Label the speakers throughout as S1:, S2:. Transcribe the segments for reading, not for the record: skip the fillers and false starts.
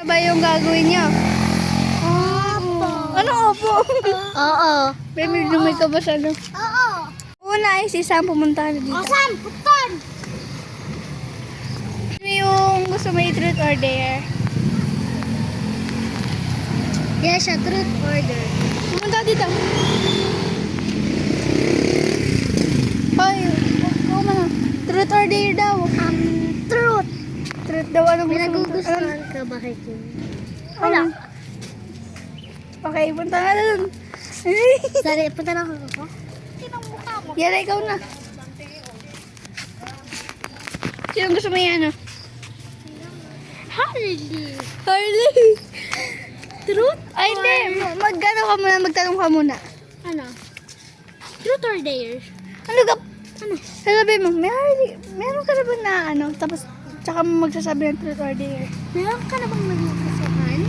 S1: Ano ba yung gagawin niyo?
S2: Opo.
S1: Anong opo?
S2: Oo.
S1: Baby, lumay ka ba sa ano?
S2: Oo.
S1: Una ay si Sam pumunta na dito.
S2: O, Sam, putan!
S1: Ano yung gusto mo i-truth or dare?
S2: Yes, siya, truth order.
S1: Pumunta dito. Hoy, ikaw na. Truth or dare daw.
S2: Truth.
S1: Truth daw. Anong
S2: May
S1: gusto mo?
S2: nagugustuhan ka ba kay Kim? Wala.
S1: Okay, punta na dun.
S2: Sorry, punta na ako.
S1: Yan, ikaw na. Sino gusto mo yan?
S2: Harley.
S1: Harley.
S2: Truth?
S1: Ay, hindi. Magtanong ka muna.
S2: Ano? Truth or dare?
S1: Ano ka? Ano? Sabi mo, meron ka na ba na ano? Tapos, tsaka mo magsasabi ng truth or dare.
S2: Meron ka na bang nagmukasuhan?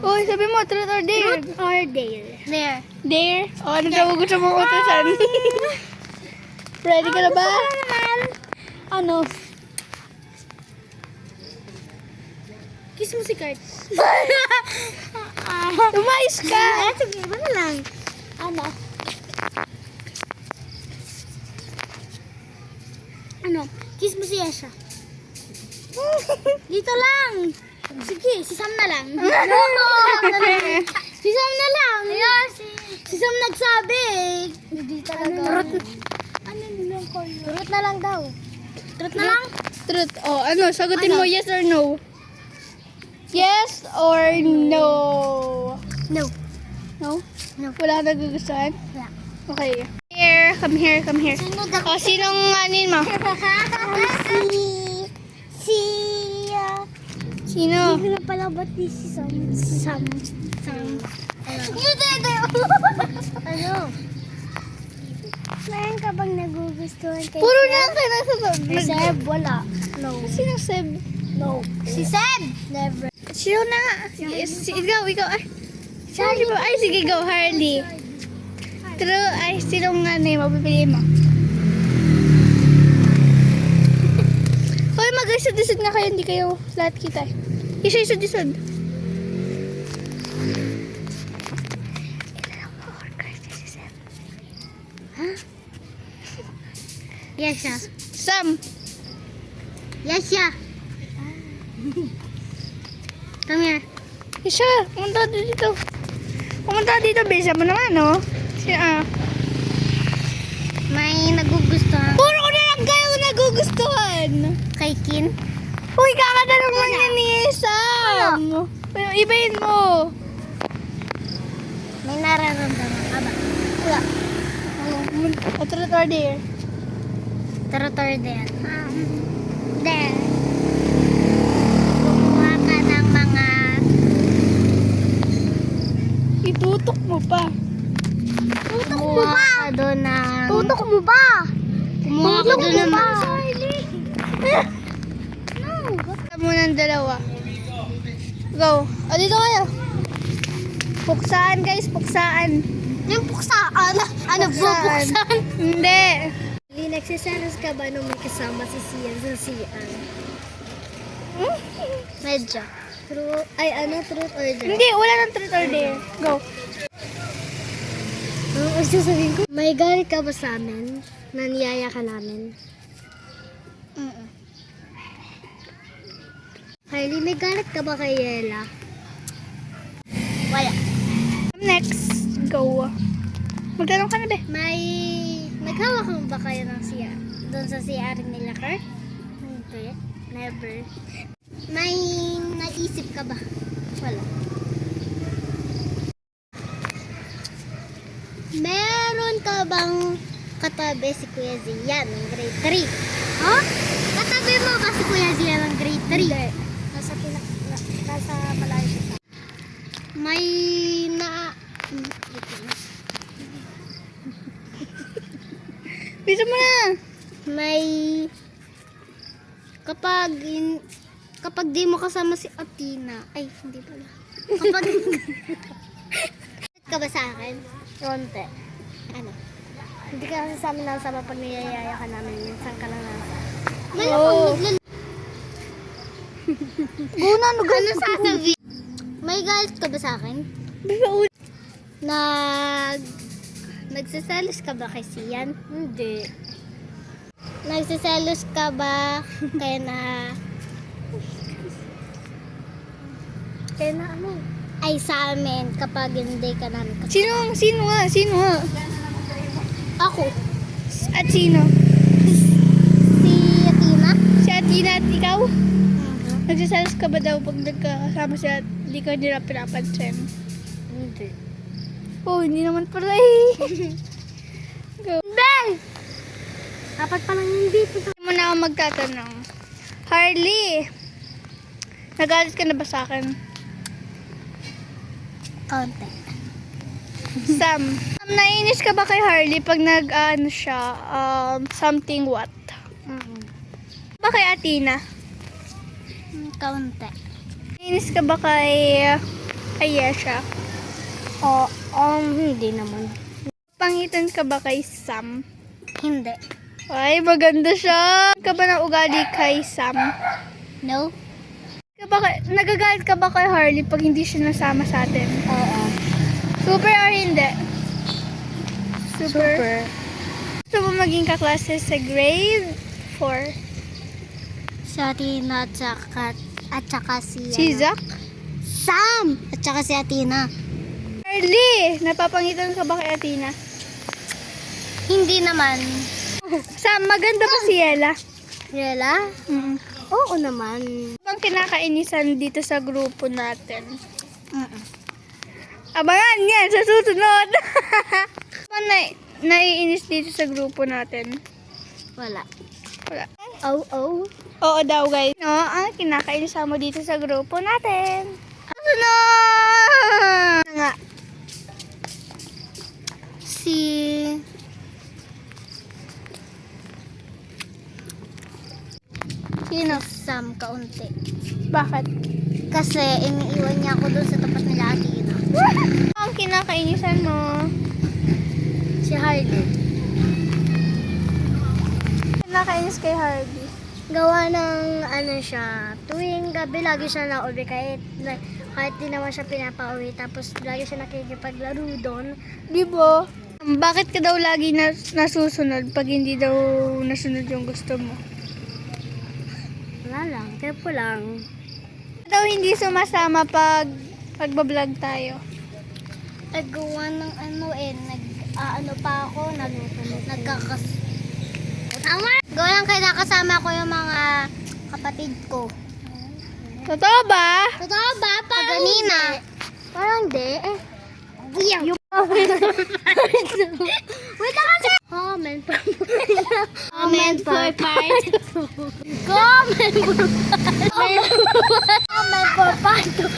S1: Uy, sabi mo, truth or dare.
S2: Truth or dare? Dare.
S1: Dare? O, ano daw gusto mong utusan? Ready ka na ba? Ano?
S2: Kiss mo si Kurt.
S1: Umayos ka!
S2: Sige, iba na lang. Ano? Ano? Kiss mo si Yesha. Dito lang. Sige, si Sam na lang. Si Sam na lang. Si Sam nagsabi. Hindi talaga. Ano nilang kayo? Turut na lang daw. Turut na lang?
S1: Truth. O, ano? Sagutin
S2: Ano?
S1: mo yes or no? Yes or no?
S2: No.
S1: No?
S2: No.
S1: Wala ka nagugustuhan?
S2: Wala.
S1: Okay. Here, come here, come here.
S2: Sino
S1: O, sinong anin mo?
S2: Si...
S1: Sino?
S2: Hindi ko na pala ba't si Sam? Sam. Ano? Meron ka bang nagugustuhan kay
S1: Puro
S2: Seb?
S1: na lang kayo nasasabi.
S2: Si Seb, wala. No.
S1: Sino Seb?
S2: No. Si Seb! Never.
S1: Sino na nga? Ikaw. Ay. Sorry po. Ay, sige, go, Harley. True. Ay, sinong ano yung mapipiliin mo? Hoy, mag-isod-isod nga kayo. Hindi kayo lahat kita. Isa-isod-isod.
S2: Yes, siya.
S1: Sam.
S2: Yes, siya. Come here.
S1: Isa. Pumunta dito. Pumunta dito. Bisa mo naman, no?
S2: May nagugustuhan
S1: Puro ko na lang kayo nagugustuhan.
S2: kay Kin?
S1: Uy, kakatanong mo niya ni Sam. Ibahin mo.
S2: May nararamdaman ka ba? Wala.
S1: O, truth or dare?
S2: Truth or dare? Dare. Kumuha ka ng mga...
S1: Itutok mo pa.
S2: Kumuha ka doon ng... Tutok mo ba? Kumuha ka doon ng mga... No.
S1: Buksan mo ng dalawa. Go. O, dito kayo. Puksaan, guys. Puksaan.
S2: Yung puksaan? Ano, bubuksan?
S1: Hindi.
S2: Nagsiselos ka ba nung may kasama si Sian sa CR? Medyo. True, truth or dare?
S1: Hindi, wala ng truth or dare. Go.
S2: Ang sasabihin ko, may galit ka ba sa amin? Naniyaya ka namin? Kylie, may galit ka ba kay Yela? Wala.
S1: Next. Go. Magtanong ka na, be.
S2: May... Naghawak mo ba kayo ng CR? Doon sa CR nila, Kurt? Hindi. Never. May naisip ka ba? Wala. Meron ka bang katabi si Kuya Zian ng grade 3? Ha? Katabi mo ba si Kuya Zian ng grade 3? Hindi. Nasa malayo siya. May na...
S1: Bisa mo na.
S2: May... Kapag di mo kasama si Athena... Ay, hindi pala. Kapag... ka ba sa akin? Konti. Ano? Hindi ka kasi sa amin nasama pag niyayaya ka namin. Minsan ka lang nasa.
S1: Oo. Guna,
S2: Ano sasabihin? May galit ka ba sa akin? Nagsiselos ka ba kay Sian? Hindi. Nagsiselos ka ba kaya na ano? Ay sa amin kapag hindi ka namin kasama.
S1: Sino nga?
S2: Ako.
S1: At sino?
S2: Si Tina.
S1: Si Atina at ikaw? Nagsasalas ka ba daw pag nagkasama siya at hindi ka nila pinapansin?
S2: Hindi.
S1: Oh, hindi naman pala eh. Go.
S2: Hindi! Dapat palang hindi.
S1: Hindi mo na ako magtatanong. Harley, nagalit ka na ba sa akin?
S2: Konti.
S1: Sam, naiinis ka ba kay Harley pag siya, something what? Ba kay Atina?
S2: Kaunti.
S1: Naiinis ka ba kay Yesha?
S2: Hindi naman.
S1: Pangitan ka ba kay Sam?
S2: Hindi.
S1: Ay, maganda siya. Ka ba ng ugali kay Sam?
S2: No?
S1: Nagagalit ka ba kay Harley pag hindi siya nasama sa atin?
S2: Oo.
S1: Super or hindi? Super. Gusto mo maging kaklase sa grade 4?
S2: Sa Atina at saka si
S1: Si Zach?
S2: Sam! At saka si Atina.
S1: Harley, napapangitan ka ba kay Atina?
S2: Hindi naman.
S1: Sam, maganda ba si Yela?
S2: Yela? Oo naman.
S1: Bang kinakainisan dito sa grupo natin? Abangan yan sa susunod. Ano naiinis dito sa grupo natin?
S2: Wala.
S1: Wala.
S2: Oo.
S1: Oo daw guys. No, ang kinakainisan mo dito sa grupo natin. Susunod! Nga. Sino?
S2: Sam kaunti.
S1: Bakit?
S2: Kasi iniiwan niya ako doon sa tapat nila Atina.
S1: Ang kinakainisan mo?
S2: Si Hardy.
S1: Kinakainis kay Harvey.
S2: Gawa ng siya, tuwing gabi lagi siya nauwi kahit di naman siya pinapauwi tapos lagi siya nakikipaglaro doon.
S1: Di ba? Bakit ka daw lagi nasusunod pag hindi daw nasunod yung gusto mo?
S2: Wala lang, kaya po lang.
S1: Daw hindi sumasama pag pagbablog tayo.
S2: Nagawa ng pa ako, nagkakas... Tama! Gawa lang kaya nakasama ko yung mga kapatid ko.
S1: Totoo ba?
S2: Totoo ba? Parang ganina. Parang hindi. Yung wait lang kasi. Comment for part 2. Comment for part 2.